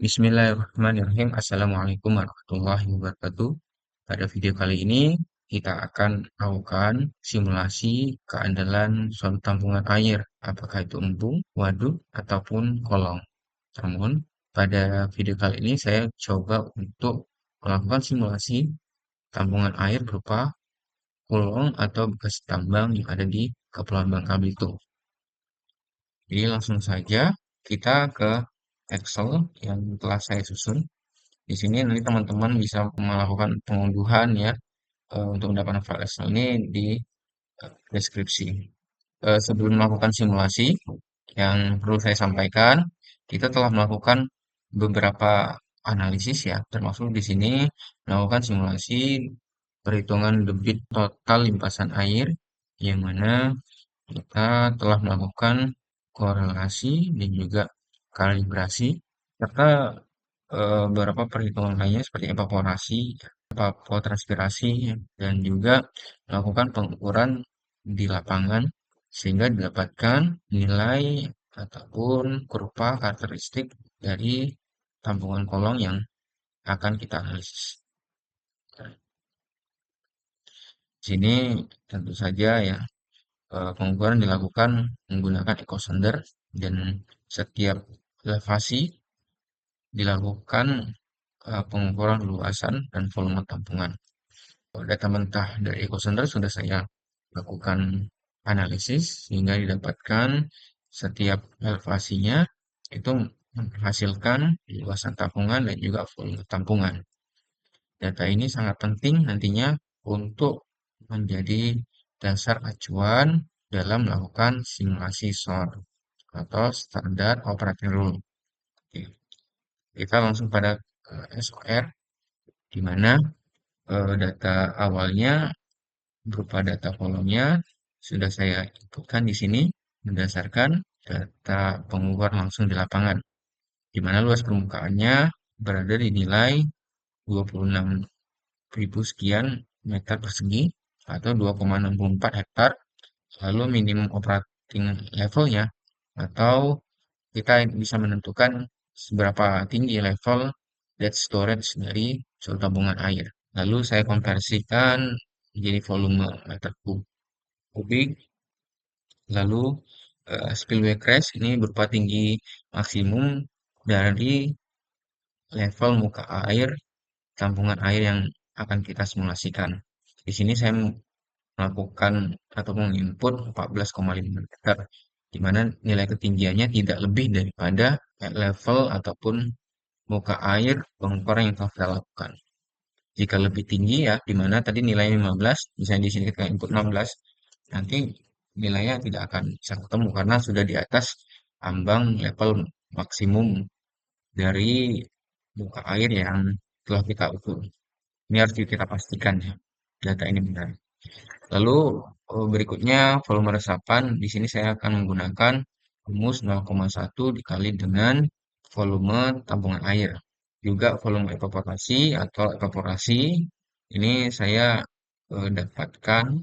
Bismillahirrahmanirrahim. Assalamualaikum warahmatullahi wabarakatuh. Pada video kali ini, kita akan melakukan simulasi keandalan suatu tampungan air, apakah itu embung, waduk, ataupun kolong. Namun, pada video kali ini saya coba untuk melakukan simulasi tampungan air berupa kolong atau bekas tambang yang ada di Kepulauan Bangka Belitung. Jadi langsung saja kita ke Excel yang telah saya susun. Di sini nanti teman-teman bisa melakukan pengunduhan ya untuk mendapatkan file Excel ini di deskripsi. Sebelum melakukan simulasi, yang perlu saya sampaikan, kita telah melakukan beberapa analisis ya, termasuk di sini melakukan simulasi perhitungan debit total limpasan air, yang mana kita telah melakukan korelasi dan juga kalibrasi serta beberapa perhitungan lainnya seperti evaporasi, evapotranspirasi, dan juga melakukan pengukuran di lapangan sehingga didapatkan nilai ataupun kurva karakteristik dari tampungan kolong yang akan kita analisis. Di sini tentu saja ya pengukuran dilakukan menggunakan echo sounder dan setiap elevasi dilakukan pengukuran luasan dan volume tampungan. Data mentah dari echo sounder sudah saya lakukan analisis sehingga didapatkan setiap elevasinya itu menghasilkan luasan tampungan dan juga volume tampungan. Data ini sangat penting nantinya untuk menjadi dasar acuan dalam melakukan simulasi SOR atau Standard Operating Rule. Oke, kita langsung pada SOR, di mana data awalnya berupa data kolomnya sudah saya inputkan di sini berdasarkan data pengukur langsung di lapangan, di mana luas permukaannya berada di nilai 26.000 sekian meter persegi atau 2,64 hektar. Lalu minimum operating levelnya atau kita bisa menentukan seberapa tinggi level dead storage dari suatu tabungan air. Lalu saya konversikan menjadi volume meter kubik. Lalu spillway crash ini berupa tinggi maksimum dari level muka air tampungan air yang akan kita simulasikan. Di sini saya melakukan atau menginput 14,5 meter, di mana nilai ketinggiannya tidak lebih daripada level ataupun muka air pengukuran yang telah kita lakukan. Jika lebih tinggi ya, di mana tadi nilainya 15, misalnya di sini kita input 16, nanti nilainya tidak akan bisa ketemu karena sudah di atas ambang level maksimum dari muka air yang telah kita ukur. Ini harus kita pastikan ya, data ini benar. Lalu berikutnya volume resapan, di sini saya akan menggunakan rumus 0,1 dikali dengan volume tabungan air. Juga volume evaporasi atau evaporasi ini saya dapatkan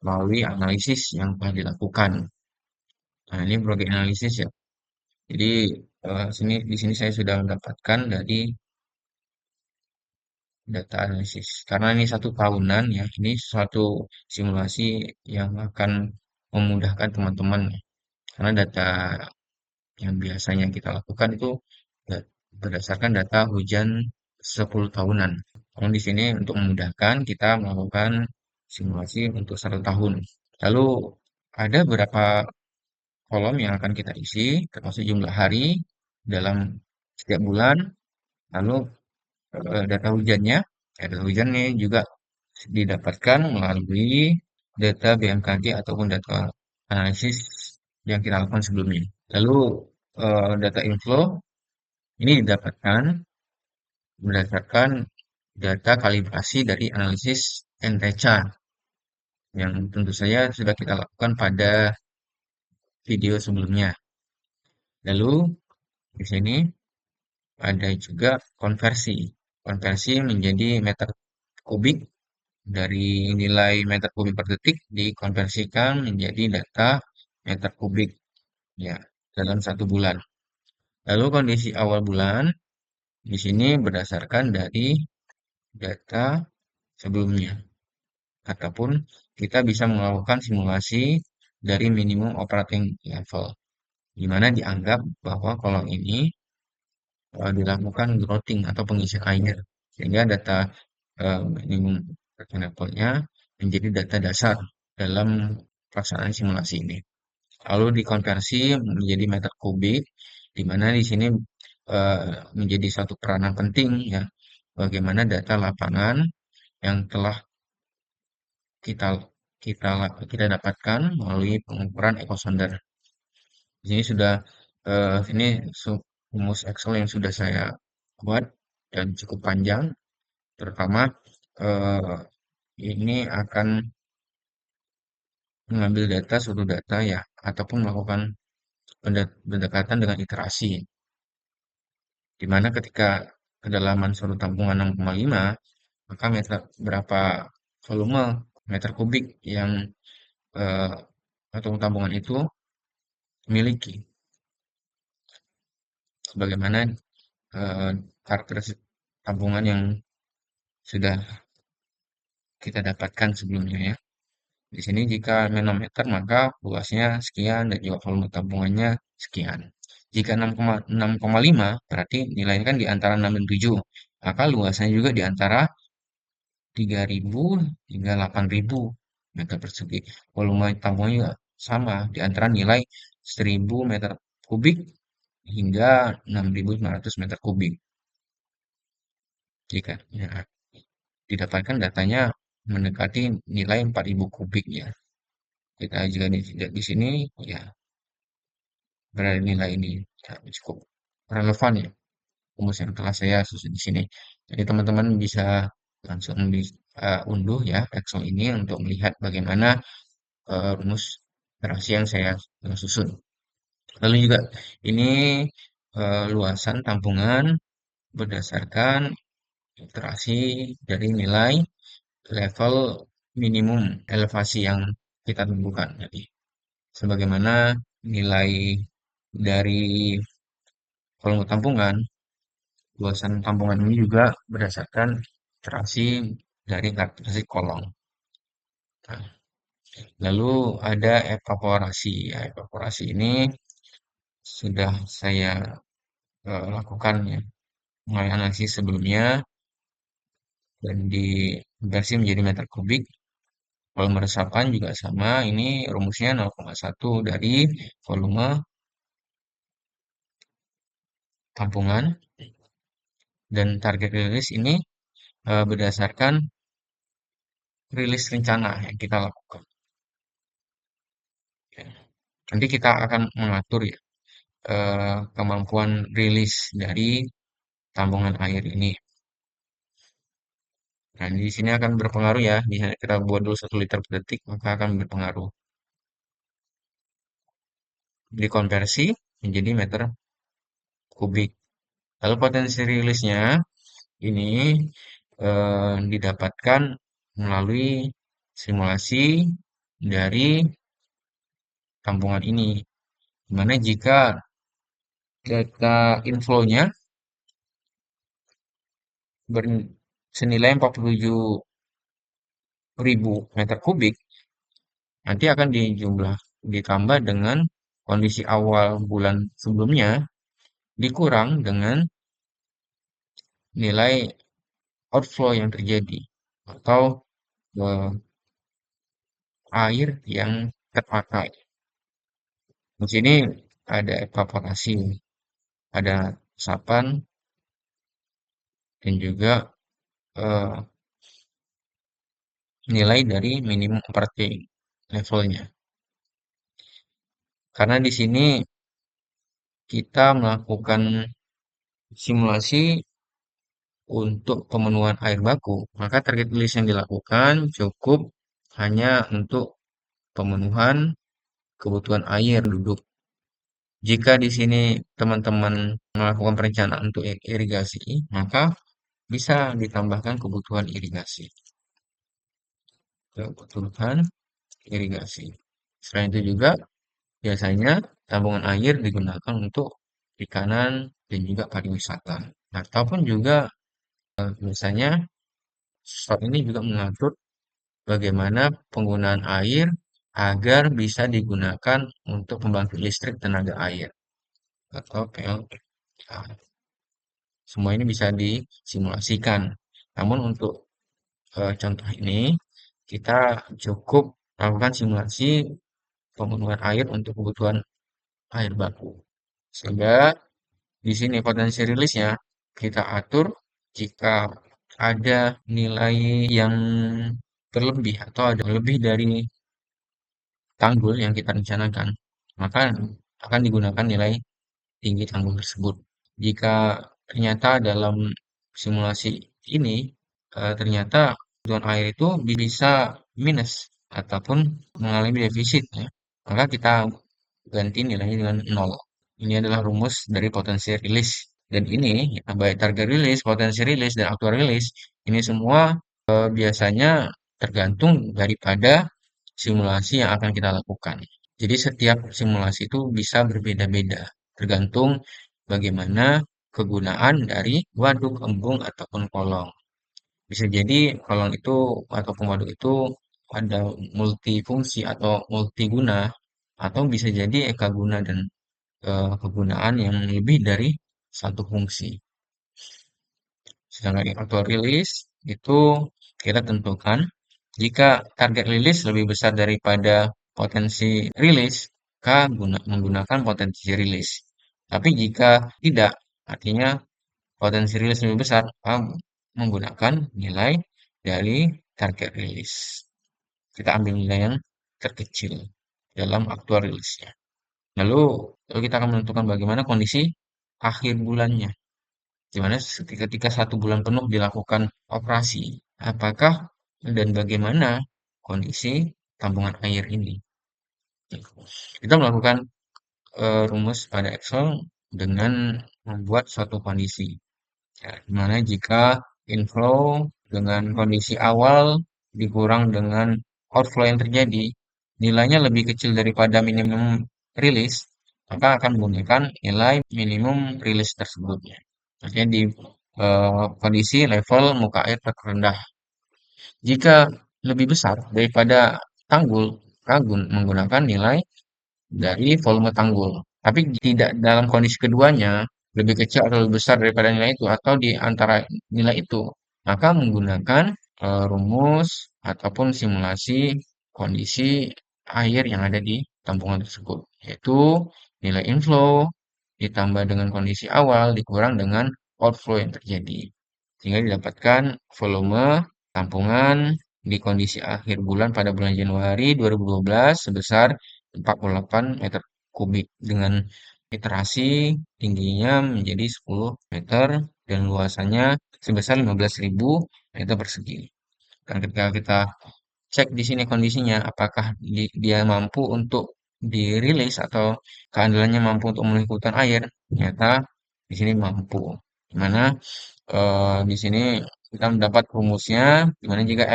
melalui analisis yang telah dilakukan. Nah, ini berbagai analisis ya. Jadi di sini saya sudah mendapatkan dari data analisis. Karena ini satu tahunan ya, ini suatu simulasi yang akan memudahkan teman-teman ya. Karena data yang biasanya kita lakukan itu berdasarkan data hujan 10 tahunan. Namun di sini untuk memudahkan kita melakukan simulasi untuk 1 tahun. Lalu ada beberapa kolom yang akan kita isi, termasuk jumlah hari dalam setiap bulan, lalu data hujannya. Data hujannya juga didapatkan melalui data BMKG ataupun data analisis yang kita lakukan sebelumnya. Lalu data inflow ini didapatkan berdasarkan data kalibrasi dari analisis NTCA yang tentu saja sudah kita lakukan pada video sebelumnya. Lalu di sini ada juga konversi. Konversi menjadi meter kubik dari nilai meter kubik per detik dikonversikan menjadi data meter kubik ya dalam 1 bulan. Lalu kondisi awal bulan Di sini berdasarkan dari data sebelumnya, ataupun kita bisa melakukan simulasi dari minimum operating level, di mana dianggap bahwa kolom ini dilakukan grouting atau pengisian air, sehingga data minimum operating levelnya menjadi data dasar dalam pelaksanaan simulasi ini. Lalu dikonversi menjadi meter kubik, di mana di sini menjadi satu peranan penting ya, bagaimana data lapangan yang telah kita kita kita dapatkan melalui pengukuran echo sounder. Di sini sudah ini rumus Excel yang sudah saya buat dan cukup panjang, terutama eh, ini akan mengambil data suatu data ya, ataupun melakukan pendekatan dengan iterasi, di mana ketika kedalaman suatu tampungan 6,5, maka berapa volume meter kubik yang eh, atau tampungan itu miliki, sebagaimana karakteristik tampungan yang sudah kita dapatkan sebelumnya ya. Di sini jika manometer maka luasnya sekian dan juga volume tampungannya sekian. Jika 6,5 berarti nilainya kan di antara 6 dan 7. Maka luasnya juga di antara 3.000 hingga 8.000 meter persegi. Volume tampungannya juga sama di antara nilai 1.000 meter kubik hingga 6.500 meter kubik. Jika ya, didapatkan datanya mendekati nilai 4.000 kubik ya. Kita jika di sini ya berada nilai ini ya, cukup relevan ya rumus yang telah saya susun di sini. Jadi teman-teman bisa langsung unduh ya Excel ini untuk melihat bagaimana rumus operasi yang saya susun. Lalu juga ini luasan tampungan berdasarkan iterasi dari nilai level minimum elevasi yang kita tentukan. Jadi sebagaimana nilai dari volume tampungan, luasan tampungan ini juga berdasarkan iterasi dari karakteristik kolom. Nah, lalu ada evaporasi. Ya, evaporasi ini sudah saya lakukan ya, mulai analisis sebelumnya dan dikonversi menjadi meter kubik. Volume resapan juga sama, ini rumusnya 0,1 dari volume tampungan, dan target rilis ini berdasarkan rilis rencana yang kita lakukan. Ya. Nanti kita akan mengatur ya kemampuan rilis dari tambungan air ini. Nah, di sini akan berpengaruh ya. Misalnya kita buat dulu 1 liter per detik, maka akan berpengaruh. Dikonversi menjadi meter kubik. Lalu potensi rilisnya ini didapatkan melalui simulasi dari tampungan ini. Dimana jika data inflow-nya senilai 47.000 meter kubik, nanti akan ditambah dengan kondisi awal bulan sebelumnya dikurang dengan nilai outflow yang terjadi atau eh, air yang terpakai. Di sini ada evaporasi, ada resapan, dan juga eh, nilai dari minimum operating levelnya. Karena di sini kita melakukan simulasi untuk pemenuhan air baku, maka target release yang dilakukan cukup hanya untuk pemenuhan kebutuhan air duduk. Jika di sini teman-teman melakukan perencanaan untuk irigasi, maka bisa ditambahkan kebutuhan irigasi. Kebutuhan irigasi. Selain itu juga biasanya tabungan air digunakan untuk perikanan, dan juga pariwisata. Ataupun juga biasanya SOT ini juga mengatur bagaimana penggunaan air agar bisa digunakan untuk pembangkit listrik tenaga air atau PLTA. Semua ini bisa disimulasikan. Namun untuk contoh ini kita cukup melakukan simulasi pemenuhan air untuk kebutuhan air baku. Sehingga di sini potensi rilisnya kita atur jika ada nilai yang berlebih atau ada lebih dari tanggul yang kita rencanakan, maka akan digunakan nilai tinggi tanggul tersebut. Jika ternyata dalam simulasi ini ternyata kebutuhan air itu bisa minus ataupun mengalami defisit, ya, maka kita ganti nilainya dengan nol. Ini adalah rumus dari potensi rilis. Dan ini ya, baik target rilis, potensi rilis, dan aktual rilis, ini semua biasanya tergantung daripada simulasi yang akan kita lakukan. Jadi setiap simulasi itu bisa berbeda-beda, tergantung bagaimana kegunaan dari waduk, embung, ataupun kolong. Bisa jadi kolong itu ataupun waduk itu ada multifungsi atau multiguna, atau bisa jadi ekaguna dan kegunaan yang lebih dari satu fungsi. Sedangkan yang auto release itu kita tentukan jika target rilis lebih besar daripada potensi rilis, maka menggunakan potensi rilis. Tapi jika tidak, artinya potensi rilis lebih besar, maka menggunakan nilai dari target rilis. Kita ambil nilai yang terkecil dalam aktual rilisnya. Lalu kita akan menentukan bagaimana kondisi akhir bulannya. Di mana ketika 1 bulan penuh dilakukan operasi, apakah dan bagaimana kondisi tabungan air ini. Kita melakukan rumus pada Excel dengan membuat suatu kondisi. Ya, di mana jika inflow dengan kondisi awal dikurang dengan outflow yang terjadi, nilainya lebih kecil daripada minimum rilis, maka akan menggunakan nilai minimum rilis tersebut. Artinya di kondisi level muka air terendah. Jika lebih besar daripada tanggul, Ragun menggunakan nilai dari volume tanggul. Tapi tidak dalam kondisi keduanya, lebih kecil atau lebih besar daripada nilai itu, atau di antara nilai itu, maka menggunakan rumus ataupun simulasi kondisi air yang ada di tampungan tersebut, yaitu nilai inflow ditambah dengan kondisi awal dikurang dengan outflow yang terjadi, sehingga didapatkan volume tampungan di kondisi akhir bulan pada bulan Januari 2012 sebesar 48 meter kubik dengan literasi tingginya menjadi 10 meter dan luasannya sebesar 15.000 meter persegi. Dan ketika kita cek di sini kondisinya, apakah dia mampu untuk dirilis atau keandalannya mampu untuk memenuhi kebutuhan air, ternyata di sini mampu. Dimana di sini kita mendapat rumusnya, dimana jika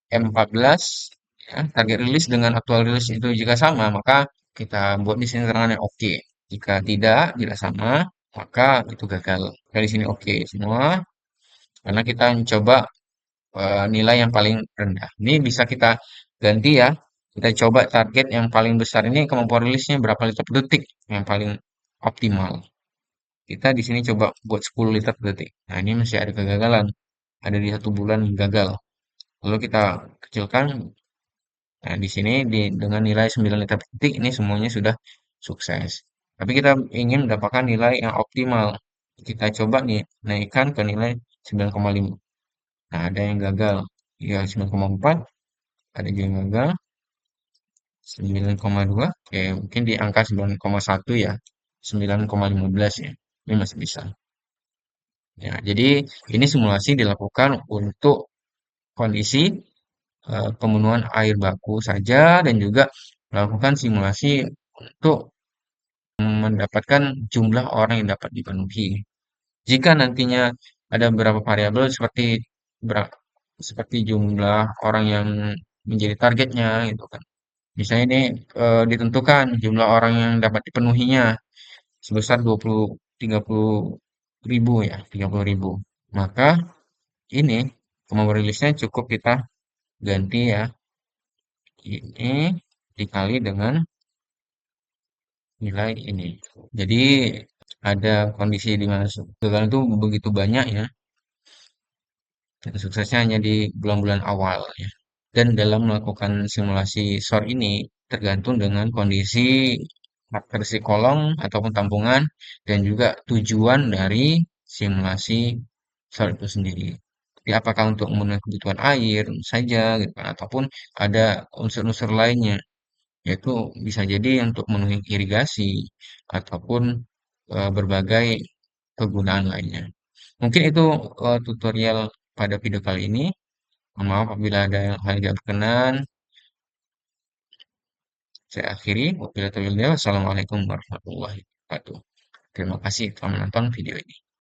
M14 ya, target rilis dengan aktual rilis itu jika sama, maka kita buat di sini terangannya oke. Jika tidak sama, maka itu gagal. Dari sini oke semua, karena kita mencoba nilai yang paling rendah. Ini bisa kita ganti ya. Kita coba target yang paling besar ini kemampuan rilisnya berapa liter per detik yang paling optimal. Kita di sini coba buat 10 liter per detik. Nah, ini masih ada kegagalan. Ada di 1 bulan gagal. Lalu kita kecilkan. Nah, di sini dengan nilai 9 liter per detik ini semuanya sudah sukses. Tapi kita ingin mendapatkan nilai yang optimal. Kita coba nih naikkan ke nilai 9,5. Nah, ada yang gagal. Ya, 9,4. Ada juga yang gagal. 9,2. Oke, mungkin di angka 9,1 ya. 9,15 ya. Ini masih bisa. Ya, jadi ini simulasi dilakukan untuk kondisi pemenuhan air baku saja dan juga melakukan simulasi untuk mendapatkan jumlah orang yang dapat dipenuhi. Jika nantinya ada beberapa variabel seperti jumlah orang yang menjadi targetnya gitu kan. Misalnya ini ditentukan jumlah orang yang dapat dipenuhinya sebesar 20 30.000 ya, 30.000. Maka ini kemampuan rilisnya cukup kita ganti ya, ini dikali dengan nilai ini. Jadi ada kondisi di mana kegagalan itu begitu banyak ya, dan suksesnya hanya di bulan-bulan awal ya. Dan dalam melakukan simulasi SOR ini tergantung dengan kondisi karakteristik kolom ataupun tampungan dan juga tujuan dari simulasi SOR itu sendiri. Jadi apakah untuk memenuhi kebutuhan air saja gitu kan, ataupun ada unsur-unsur lainnya, yaitu bisa jadi untuk memenuhi irigasi ataupun berbagai kegunaan lainnya. Mungkin itu tutorial pada video kali ini. Mohon maaf apabila ada hal yang tidak berkenan. Saya akhiri. Wabillahi taufiq wal hidayah. Wassalamualaikum warahmatullahi wabarakatuh. Terima kasih telah menonton video ini.